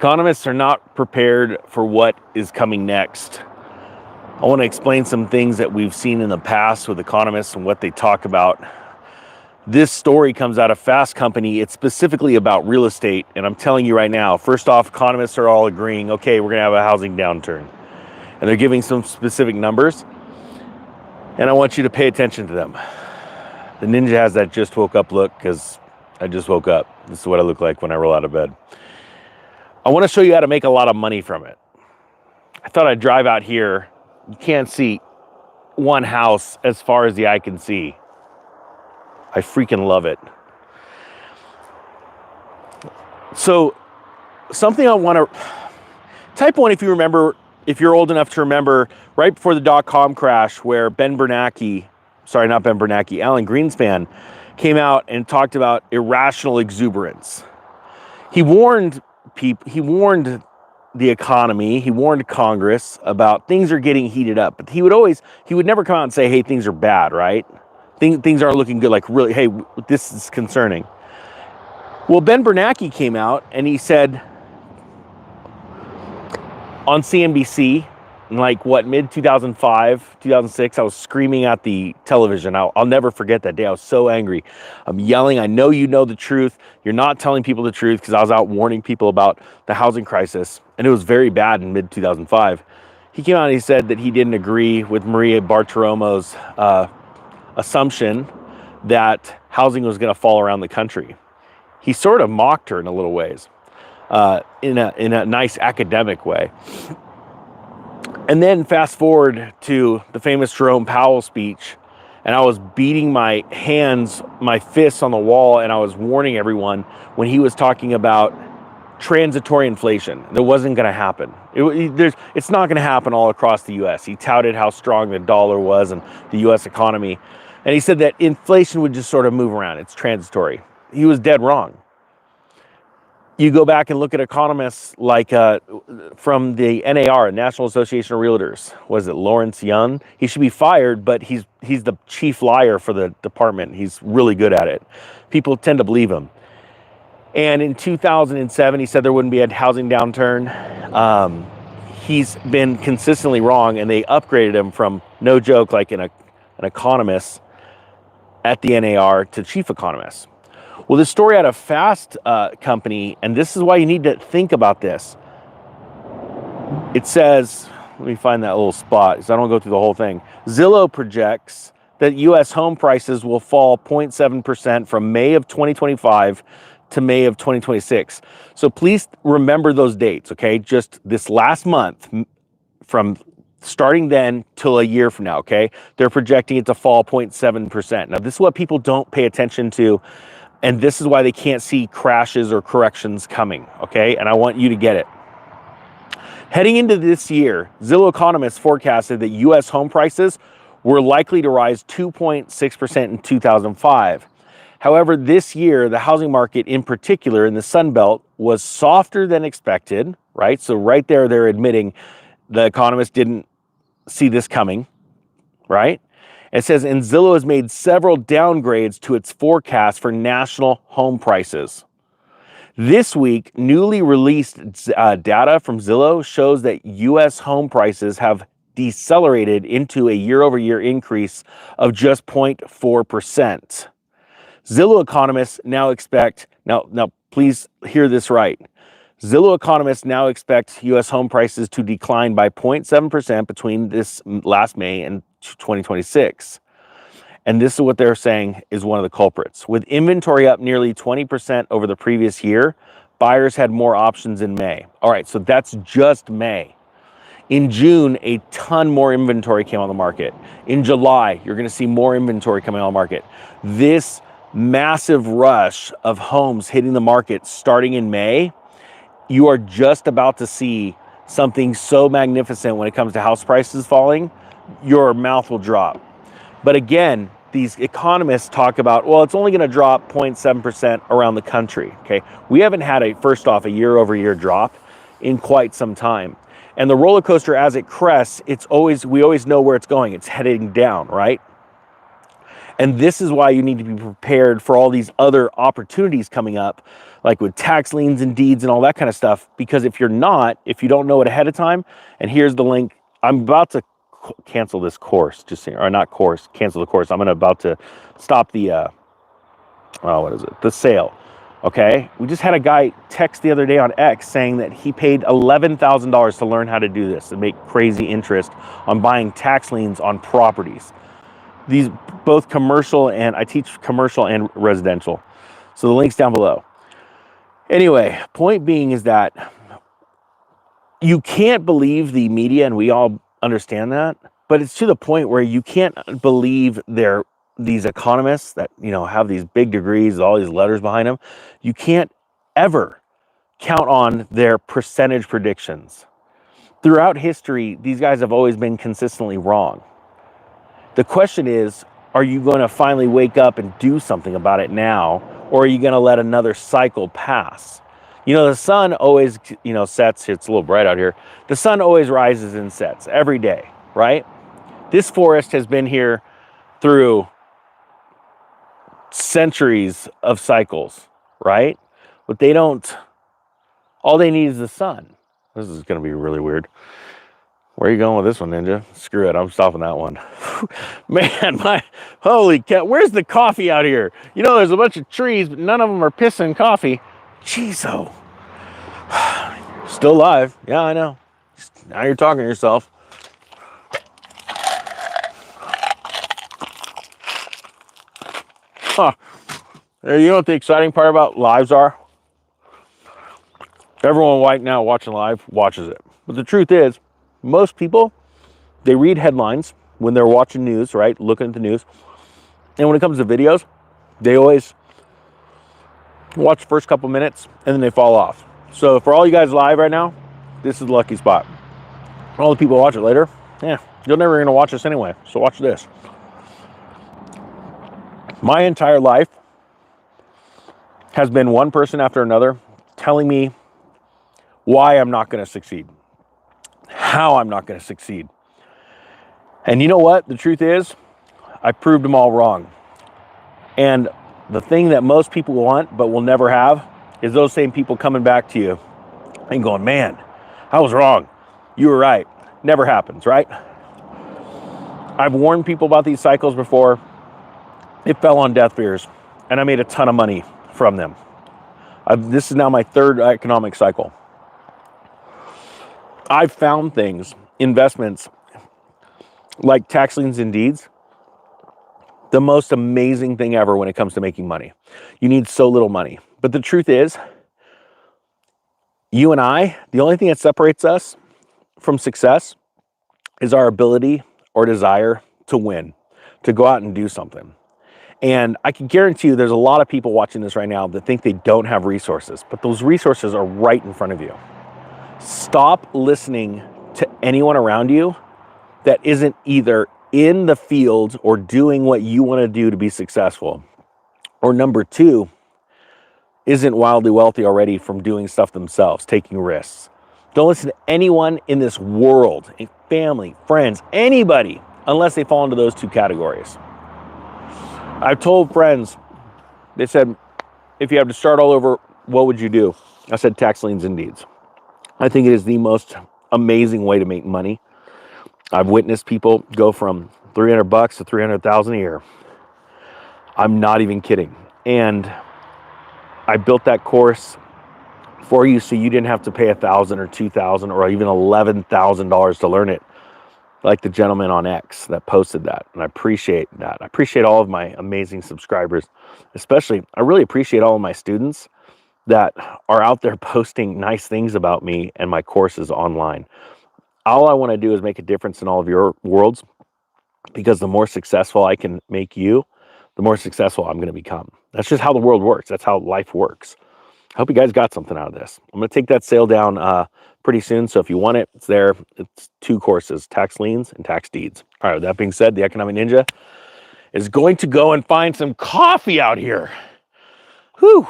Economists are not prepared for what is coming next. I want to explain some things that we've seen in the past with economists and what they talk about. This story comes out of Fast Company. It's specifically about real estate. And I'm telling you right now, first off, economists are all agreeing, okay, we're going to have a housing downturn. And they're giving some specific numbers. And I want you to pay attention to them. The ninja has that just woke up look because I just woke up. This is what I look like when I roll out of bed. I want to show you how to make a lot of money from it. I thought I'd drive out here. You can't see one house as far as the eye can see. I freaking love it. So something I want to type one, if you remember, if you're old enough to remember, right before the dot-com crash where Alan Greenspan came out and talked about irrational exuberance. He warned people, he warned the economy, he warned Congress about things are getting heated up, but he would never come out and say, hey, things are bad, right? Things aren't looking good, like really, hey, this is concerning. Well, Ben Bernanke came out and he said on CNBC, in mid-2005, 2006, I was screaming at the television. I'll never forget that day. I was so angry. I'm yelling, I know you know the truth. You're not telling people the truth, because I was out warning people about the housing crisis, and it was very bad in mid-2005. He came out and he said that he didn't agree with Maria Bartiromo's assumption that housing was going to fall around the country. He sort of mocked her in a little ways, in a nice academic way. And then fast forward to the famous Jerome Powell speech, and I was beating my fists on the wall, and I was warning everyone when he was talking about transitory inflation. That wasn't going to happen. It's not going to happen all across the U.S. He touted how strong the dollar was and the U.S. economy, and he said that inflation would just sort of move around. It's transitory. He was dead wrong. You go back and look at economists like from the NAR, National Association of Realtors. Was it Lawrence Young? He should be fired, but he's the chief liar for the department. He's really good at it. People tend to believe him. And in 2007, he said there wouldn't be a housing downturn. He's been consistently wrong, and they upgraded him from, no joke, like an economist at the NAR to chief economist. Well, this story out of Fast Company, and this is why you need to think about this. It says, let me find that little spot because I don't go through the whole thing. Zillow projects that U.S. home prices will fall 0.7% from May of 2025 to May of 2026. So please remember those dates, okay? Just this last month, from starting then till a year from now, okay? They're projecting it to fall 0.7%. Now, this is what people don't pay attention to. And this is why they can't see crashes or corrections coming, okay? And I want you to get it. Heading into this year, Zillow economists forecasted that U.S. home prices were likely to rise 2.6% in 2005. However, this year, the housing market in particular in the Sun Belt was softer than expected, right? So right there, they're admitting the economists didn't see this coming, right? It says, and Zillow has made several downgrades to its forecast for national home prices. This week, newly released data from Zillow shows that U.S. home prices have decelerated into a year-over-year increase of just 0.4%. Zillow economists now expect, now please hear this right. Zillow economists now expect U.S. home prices to decline by 0.7% between this last May and 2026. And this is what they're saying is one of the culprits. With inventory up nearly 20% over the previous year, buyers had more options in May. All right, so that's just May. In June, a ton more inventory came on the market. In July, you're going to see more inventory coming on the market. This massive rush of homes hitting the market starting in May, you are just about to see something so magnificent when it comes to house prices falling, your mouth will drop. But again, these economists talk about, well, it's only going to drop 0.7% around the country, okay? We haven't had a year-over-year drop in quite some time. And the roller coaster, as it crests, we always know where it's going. It's heading down, right? And this is why you need to be prepared for all these other opportunities coming up, like with tax liens and deeds and all that kind of stuff. Because if you're not, if you don't know it ahead of time, and here's the link, I'm about to cancel this course, just saying, or not course, cancel the course. I'm about to stop the, what is it? The sale. Okay. We just had a guy text the other day on X saying that he paid $11,000 to learn how to do this and make crazy interest on buying tax liens on properties. These both commercial, and I teach commercial and residential. So the link's down below. Anyway, point being is that you can't believe the media, and we all understand that, but it's to the point where you can't believe these economists that, have these big degrees, all these letters behind them. You can't ever count on their percentage predictions. Throughout history, these guys have always been consistently wrong. The question is, are you going to finally wake up and do something about it now, or are you going to let another cycle pass? The sun always, sets. It's a little bright out here. The sun always rises and sets every day, right? This forest has been here through centuries of cycles, right? But all they need is the sun. This is going to be really weird. Where are you going with this one, Ninja? Screw it, I'm stopping that one. Man, holy cow, where's the coffee out here? There's a bunch of trees, but none of them are pissing coffee. Jeez, oh. Still live. Yeah, I know. Now you're talking to yourself. Huh. You know what the exciting part about lives are? Everyone right now watching live watches it. But the truth is, most people, they read headlines when they're watching news, right? Looking at the news. And when it comes to videos, they always watch the first couple minutes and then they fall off. So for all you guys live right now, this is the lucky spot. All the people watch it later, you're never going to watch this anyway. So watch this. My entire life has been one person after another telling me why I'm not going to succeed, how I'm not going to succeed. And you know what? The truth is, I proved them all wrong. And the thing that most people want but will never have is those same people coming back to you and going, man, I was wrong. You were right. Never happens, right? I've warned people about these cycles before. It fell on deaf ears, and I made a ton of money from them. This is now my third economic cycle. I've found things, investments, like tax liens and deeds, the most amazing thing ever when it comes to making money. You need so little money. But the truth is, you and I, the only thing that separates us from success is our ability or desire to win, to go out and do something. And I can guarantee you there's a lot of people watching this right now that think they don't have resources, but those resources are right in front of you. Stop listening to anyone around you that isn't either in the field or doing what you want to do to be successful. Or number two, isn't wildly wealthy already from doing stuff themselves, taking risks. Don't listen to anyone in this world, family, friends, anybody, unless they fall into those two categories. I've told friends, they said, if you have to start all over, what would you do? I said tax liens and deeds. I think it is the most amazing way to make money. I've witnessed people go from $300 to $300,000 a year. I'm not even kidding. And I built that course for you so you didn't have to pay $1,000 or $2,000 or even $11,000 to learn it, like the gentleman on X that posted that. And I appreciate that. I appreciate all of my amazing subscribers. Especially, I really appreciate all of my students that are out there posting nice things about me and my courses online. All I want to do is make a difference in all of your worlds, because the more successful I can make you, the more successful I'm going to become. That's just how the world works. That's how life works. I hope you guys got something out of this. I'm going to take that sale down pretty soon. So if you want it, it's there. It's 2 courses, tax liens and tax deeds. All right, with that being said, the Economic Ninja is going to go and find some coffee out here. Whew.